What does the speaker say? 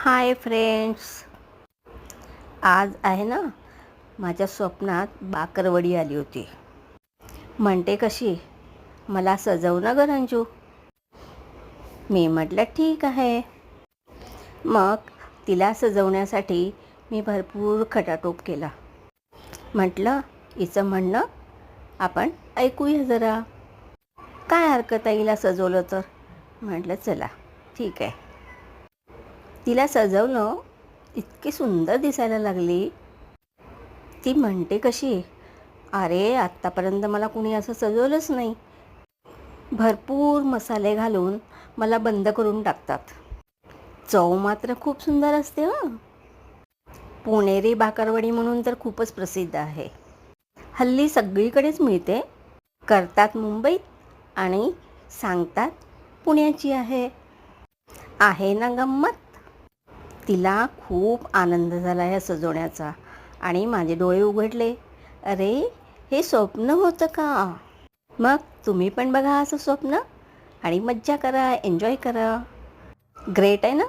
Hi friends, आज आहे ना माझ्या स्वप्नात बाकरवडी आली होती. म्हणते कशी, मला सजव ना ग रंजू. मी म्हटलं ठीक आहे. मग तिला सजवण्यासाठी मी भरपूर खटाटोप केला. म्हटलं हिचं म्हणणं आपण ऐकूया जरा. काय हरकत आहे हिला सजवलं तर. म्हटलं चला ठीक आहे. तिला सजवलं, इतकी सुंदर दिसायला लागली. ती म्हणते कशी, अरे आत्तापर्यंत मला कुणी असं सजवलंच नाही. भरपूर मसाले घालून मला बंद करून टाकतात. चव मात्र खूप सुंदर असते हं. पुणेरी बाकरवडी म्हणून तर खूपच प्रसिद्ध आहे. हल्ली सगळीकडेच मिळते. करतात मुंबईत आणि सांगतात पुण्याची आहे. आहे ना गंमत. तिला खूप आनंद झाला या सजवण्याचा आणि माझे डोळे उघडले. अरे हे स्वप्न होतं का. मग तुम्ही पण बघा असं स्वप्न आणि मज्जा करा, एन्जॉय करा. ग्रेट आहे ना.